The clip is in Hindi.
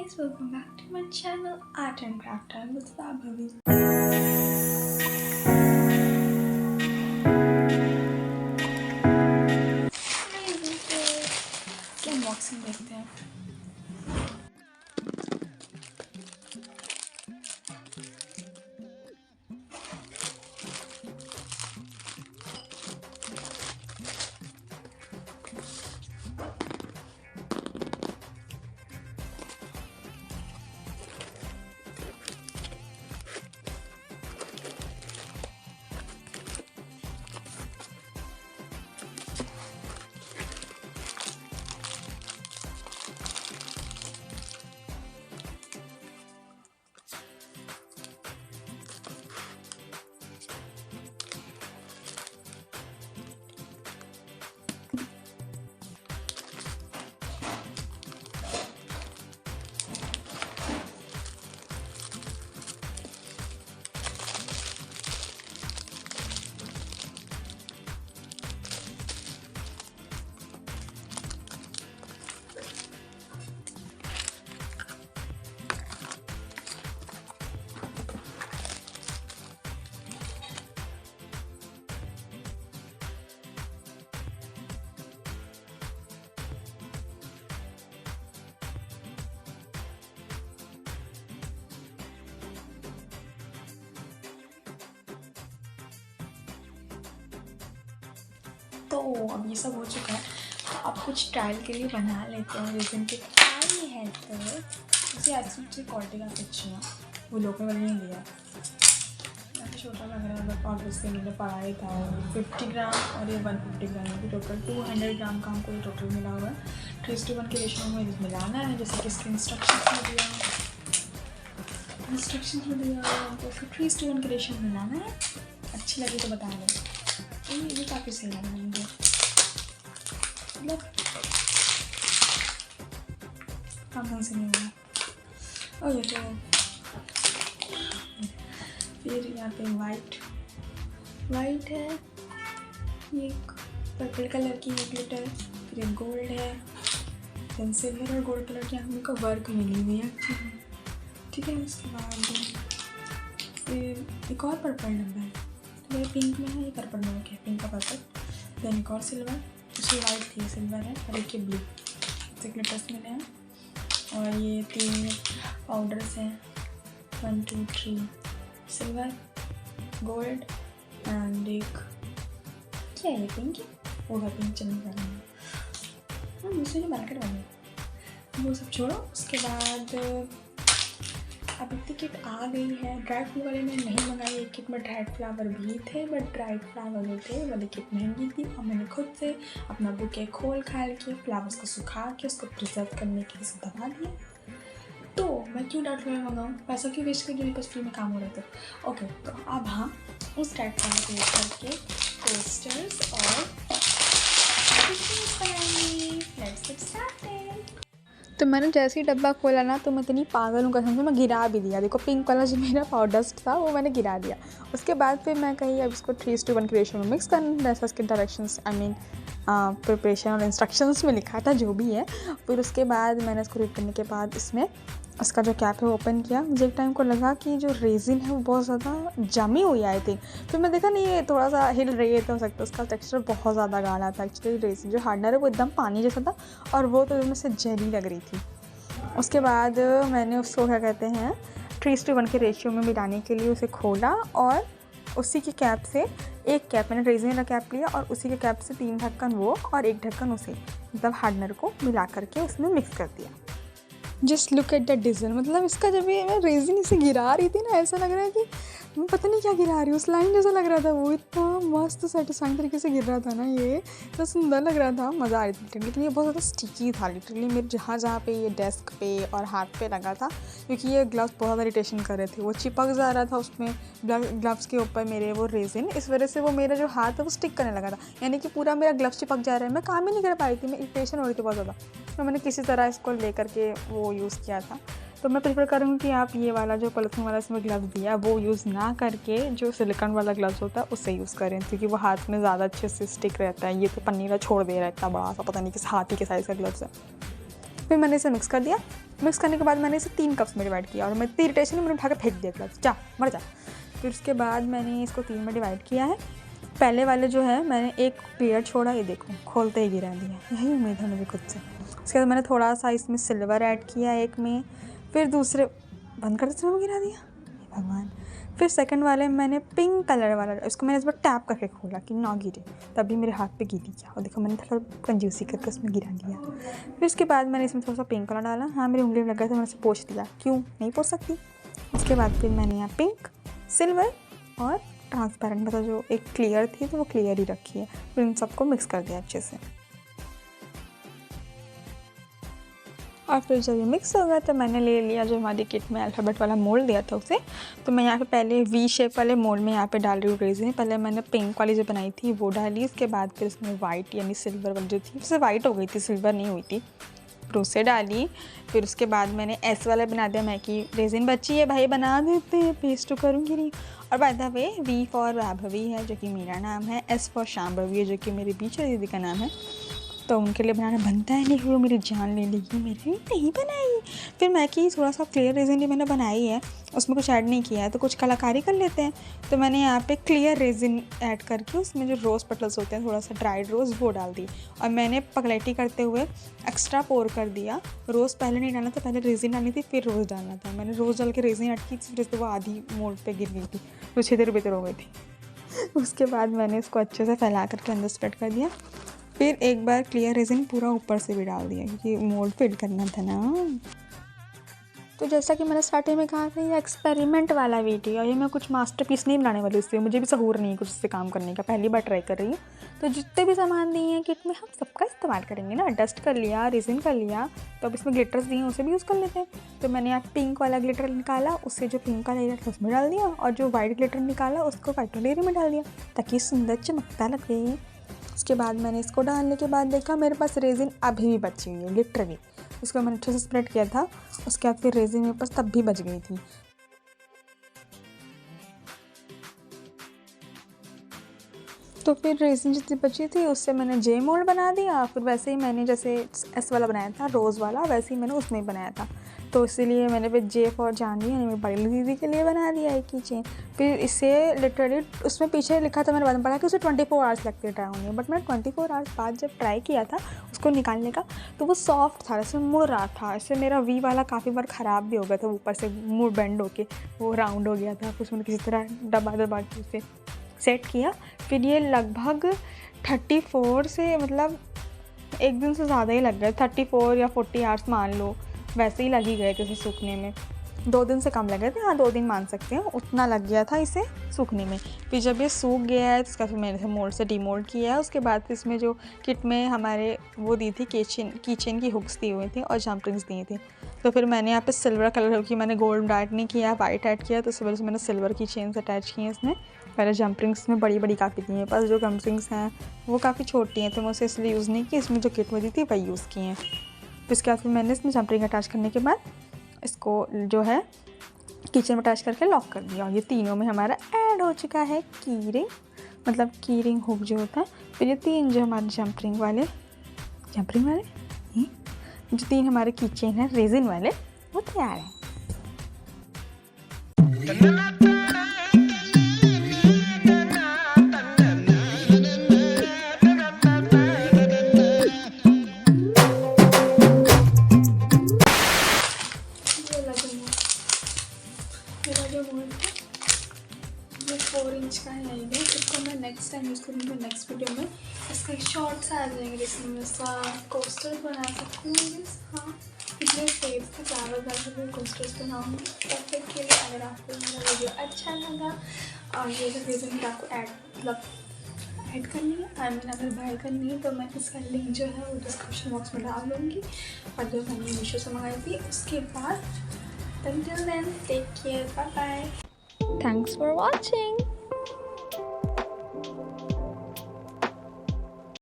guys, welcome back to my channel Art and Craft Time with Vaibhavi. Unboxing देखते हैं। तो अब ये सब हो चुका है, तो अब कुछ ट्रायल के लिए बना लेते हैं। रेजिन की आई है तो उसे अच्छी क्वालिटी का कुछ है, वो लोकल वाले नहीं दिया। छोटा लग रहा है बट ऑब्वियसली मुझे पड़ा ही था। 50 ग्राम और ये 150 ग्राम की टोटल 200 ग्राम का हमको ये टोटल मिला हुआ है। 3:1 के रेशो में मिलाना है, जैसे कि इसके इंस्ट्रक्शन में दिया हमको 3:1 के रेशो में मिलाना है। अच्छी लगी तो बता दें। ये काफ़ी सही लगा मुझे, मतलब काम से नहीं हुआ। ओके, तो फिर यहाँ पे वाइट है, ये पर्पल कलर की एक लीटर, फिर एक गोल्ड है, देन सिल्वर और गोल्ड कलर की हमको वर्क मिली हुई है। ठीक है, उसके बाद फिर एक और पर्पल डब्बा है, तो ये पिंक में है, ये पर्पल में है, पिंक का पर्पल। देन एक और सिल्वर, उसकी वाइट थी, सिल्वर है, और एक ब्लू। 6 लीटर्स मिले हैं और ये 3 पाउडर्स हैं, 1 2 3 सिल्वर, गोल्ड एंड एक क्या है, ये पिंक है, वो है पिंक चमक रहा है। दूसरे जो मार्केट वाले वो सब छोड़ो। उसके बाद अब इतनी किट आ गई है। ड्राई फ्लावर वाले ने नहीं मंगाई, एक किट में ड्राइड फ्लावर भी थे बट ड्राइड फ्लावर जो थे वाली किट महंगी थी, और मैंने खुद से अपना बुके खोल खाल के फ्लावर्स को सुखा के उसको प्रिजर्व करने के लिए दबा दिया। तो मैं क्यों ड्राइड फ्लावर मंगाऊँ, पैसा क्यों वेस्ट कर दूँ, कुछ फ्री में काम हो रहे थे। ओके, तो अब हाँ उस ड्राइड फ्लावर को यूज करके पोस्टर्स और लेट्स गेट स्टार्टेड। तो मैंने जैसे ही डब्बा खोला ना, तो मैं इतनी पागल हूँ कसम से, मैं गिरा भी दिया। देखो पिंक वाला जो मेरा पाउडर था वो मैंने गिरा दिया। उसके बाद फिर मैं कही अब इसको 3:1 के रेशो में मिक्स करना, जैसा इसके डायरेक्शंस प्रिपरेशन और इंस्ट्रक्शंस में लिखा था जो भी है। फिर उसके बाद मैंने इसको रीड करने के बाद इसमें इसका जो कैप है ओपन किया। मुझे एक टाइम को लगा कि जो रेजिन है वो बहुत ज़्यादा जमी हुई आई थी, फिर मैं देखा नहीं ये थोड़ा सा हिल रही है, तो हो सकता है उसका टेक्सचर बहुत ज़्यादा गाढ़ा था। एक्चुअली रेजिन जो हार्डनर है वो एकदम पानी जैसा था और वो तो उसमें से जेली लग रही थी। उसके बाद मैंने उसको क्या कहते हैं 3:1 के रेशियो में मिलाने के लिए उसे खोला, और उसी के कैप से एक कैप मैंने रेजिन का कैप लिया और उसी के कैप से 3 ढक्कन वो और 1 ढक्कन उसे मतलब हार्डनर को मिला करके उसमें मिक्स कर दिया। Just look at the design, मतलब इसका जब ये मैं रेजिन इसे गिरा रही थी ना, ऐसा लग रहा है कि मैं पता नहीं क्या गिरा रही हूँ, उस लाइन जैसा लग रहा था। वो इतना मस्त सेटिस्फाइंग तरीके से गिर रहा था ना, ये तो सुंदर लग रहा था, मज़ा आ रही थी। लेकिन ये बहुत ज़्यादा स्टिकी था लिटरली, मेरे जहाँ पे ये डेस्क पे और हाथ पे लगा था, क्योंकि ये ग्लव्स बहुत ज़्यादा इरिटेशन कर रहे थे, वो चिपक जा रहा था उसमें ग्लव्स के ऊपर मेरे वो रेजिन, इस वजह से वो मेरा जो हाथ है वो स्टिक करने लगा था, यानी कि पूरा मेरा ग्लव्स चिपक जा रहा है। मैं काम ही नहीं कर पाई थी, मैं इरिटेशन हो रही थी बहुत ज़्यादा, तो मैंने किसी तरह इसको ले करके वो यूज़ किया था। तो मैं प्रेफर करूँगी कि आप ये वाला जो पॉलीथीन वाला इसमें ग्लव्स दिया वो यूज़ ना करके जो सिलिकॉन वाला ग्लव्स होता है उससे यूज़ करें, क्योंकि वो हाथ में ज़्यादा अच्छे से स्टिक रहता है। ये तो पन्नी का छोड़ दे रहा है, इतना बड़ा सा, पता नहीं किस हाथी के साइज़ का ग्लव्स है। फिर मैंने इसे मिक्स कर दिया मिक्स करने के बाद मैंने इसे 3 कप्स में डिवाइड किया और मैं इतनी इरिटेशन में मैंने उठा के फेंक दिया ग्लास, जा मर जा। फिर उसके बाद मैंने इसको 3 में डिवाइड किया है। पहले वाले जो है मैंने एक क्लियर छोड़ा, ये देखो खोलते ही गिरा दिया, यही उम्मीद है मुझे खुद से। उसके बाद मैंने थोड़ा सा इसमें सिल्वर ऐड किया एक में, फिर दूसरे बंद करते समय गिरा दिया, भगवान। फिर सेकंड वाले में मैंने पिंक कलर वाला, इसको मैंने इस बार टैप करके खोला कि ना गिरे, तभी मेरे हाथ पे गिरी क्या, और देखो मैंने थोड़ा कंजूसी करके उसमें गिरा दिया। फिर उसके बाद मैंने इसमें थोड़ा सा पिंक कलर डाला, हाँ मेरी उंगली में लग गया था, मैंने उसे पोंछ दिया, क्यों नहीं पोंछ सकती। उसके बाद फिर मैंने यहाँ पिंक, सिल्वर और ट्रांसपेरेंट, मतलब जो एक क्लियर थी तो वो क्लियर ही रखी है। फिर इन सबको मिक्स कर दिया अच्छे से, और फिर जब ये मिक्स हो गया तो मैंने ले लिया जो हमारी किट में अल्फ़ाबेट वाला मोल्ड दिया था उसे। तो मैं यहाँ पे पहले वी शेप वाले मोल्ड में यहाँ पे डाल रही हूँ रेज़िन। पहले मैंने पिंक वाली जो बनाई थी वो डाली, उसके बाद फिर उसमें वाइट यानी सिल्वर वाली जो थी, उससे वाइट हो गई थी, सिल्वर नहीं हुई थी, फिर उसे डाली। फिर उसके बाद मैंने एस वाला बना दिया, मैं कि रेज़िन बची है भाई बना देते हैं, पेस्ट तो करूँगी नहीं। और by the way we for Vaibhavi है जो कि मेरा नाम है, एस फॉर शाम्भवी है जो कि मेरी बीच दीदी का नाम है, तो उनके लिए बनाना बनता है, नहीं वो मेरी जान ले लेगी, मेरे लिए नहीं बनाई। फिर मैं कि थोड़ा सा क्लियर रेज़िन मैंने बनाई है, उसमें कुछ ऐड नहीं किया है तो कुछ कलाकारी कर लेते हैं। तो मैंने यहाँ पे क्लियर रेज़िन ऐड करके उसमें जो रोज़ पेटल्स होते हैं, थोड़ा सा ड्राइड रोज़ वो डाल दी, और मैंने पगलेटी करते हुए एक्स्ट्रा पोर कर दिया। रोज़ पहले नहीं डालना था, पहले रेज़िन डालनी थी फिर रोज़ डालना था। मैंने रोज़ डाल के रेज़िन ऐड की, फिर इससे वो आधी मोल्ड पे गिर गई थी, तो छितर बितर हो गई थी। उसके बाद मैंने इसको अच्छे से फैला करके अंदर स्प्रेड कर दिया। फिर एक बार क्लियर रेज़िन पूरा ऊपर से भी डाल दिया क्योंकि मोल्ड फिल करना था ना। तो जैसा कि मैंने स्टार्टिंग में कहा था, ये एक्सपेरिमेंट वाला वीडियो, ये मैं कुछ मास्टरपीस नहीं बनाने वाली, इससे मुझे भी सहूर नहीं है कुछ इससे काम करने का, पहली बार ट्राई कर रही हूँ। तो जितने भी सामान दिए हैं किट में हम सबका इस्तेमाल करेंगे ना। डस्ट कर लिया, रेज़िन कर लिया, तो अब इसमें ग्लिटर्स दिए हैं उसे भी यूज़ कर लेते हैं। तो मैंने यहाँ पिंक वाला ग्लिटर निकाला, उससे जो पिंक का लेयर था उसमें डाल दिया, और जो वाइट ग्लिटर निकाला उसको वाइट लेयर में डाल दिया ताकि सुंदर चमकता लगे। उसके बाद मैंने इसको डालने के बाद देखा मेरे पास रेज़िन अभी भी बची हुई है लिटरली, उसको मैंने अच्छे से स्प्रेड किया था। उसके बाद फिर रेज़िन मेरे पास तब भी बच गई थी। तो फिर रेज़िन जितनी बची थी उससे मैंने जे मोल्ड बना दिया। फिर वैसे ही मैंने जैसे एस वाला बनाया था रोज़ वाला, वैसे ही मैंने उसमें बनाया था, तो इसीलिए मैंने फिर जे फॉर जानवी यानी मेरी बड़ी दीदी के लिए बना दिया एक ही चेन। फिर इसे लिटरली उसमें पीछे लिखा था, मैंने बाद में पढ़ा कि उसे 24 आवर्स लगते हैं ट्राई होने, बट मैंने 24 आवर्स बाद जब ट्राई किया था उसको निकालने का तो वो सॉफ्ट था, इसमें मुड़ रहा था। इससे मेरा वी वाला काफ़ी बार ख़राब भी हो गया था, ऊपर से मुड़ बेंड होके वो राउंड हो गया था। फिर उसमें किसी तरह दबा के उसे सेट किया। फिर ये लगभग 34 से मतलब एक दिन से ज़्यादा ही लग गए, 34 या 40 आवर्स मान लो, वैसे ही लग ही गए थे इसे सूखने में। 2 दिन से कम लग गए थे, हाँ 2 दिन मान सकते हैं, उतना लग गया था इसे सूखने में। फिर जब ये सूख गया है तो इसका फिर मैंने मोल्ड से डीमोल्ड किया है। उसके बाद फिर इसमें जो किट में हमारे वो दी थी कीचेन की हुक्स दी हुई थी और जंपरिंग्स दिए थे, तो फिर मैंने यहाँ पे सिल्वर कलर की, मैंने गोल्ड ऐड नहीं किया, वाइट ऐड किया, तो इस वजह से मैंने सिल्वर की चेन्स अटैच की हैं इसमें। पहले जंपरिंग्स में बड़ी बड़ी काफ़ी थी, मेरे पास जो जंपरिंग्स हैं वो काफ़ी छोटी हैं, तो मैं उसे इसलिए यूज़ नहीं की, इसमें जो किट में दी थी वही यूज़ की हैं। फिर उसके बाद फिर मैंने इसमें जंपरिंग अटैच करने के बाद इसको जो है किचन में अटैच करके लॉक कर दिया, और ये तीनों में हमारा ऐड हो चुका है की रिंग, मतलब की रिंग हुक जो होता है। फिर ये 3 जो हमारे जंपरिंग वाले जो 3 हमारे किचन हैं रेज़िन वाले वो तैयार हैं। मेरा जो मोल्ड था ये 4 इंच का है, इसको मैं नेक्स्ट टाइम यूज़ करूँगी नेक्स्ट वीडियो में। इसके शॉर्ट्स आ जाएंगे जिसमें मैं कोस्टर्स बना सकती हूँ। हाँ इतने शेप्स के फ्लावर बना कोस्टर्स बनाऊँगी। तब तक के लिए अगर आपको मेरा वीडियो अच्छा लगा और ये जो रेज़िन आपको ऐड करनी है, अगर बाय करनी है, तो मैं इसका लिंक जो है वो डिस्क्रिप्शन बॉक्स में डाल दूँगी। और जो मैंने मीशो से मंगाई थी उसके बाद, until then, take care, bye bye. Thanks for watching.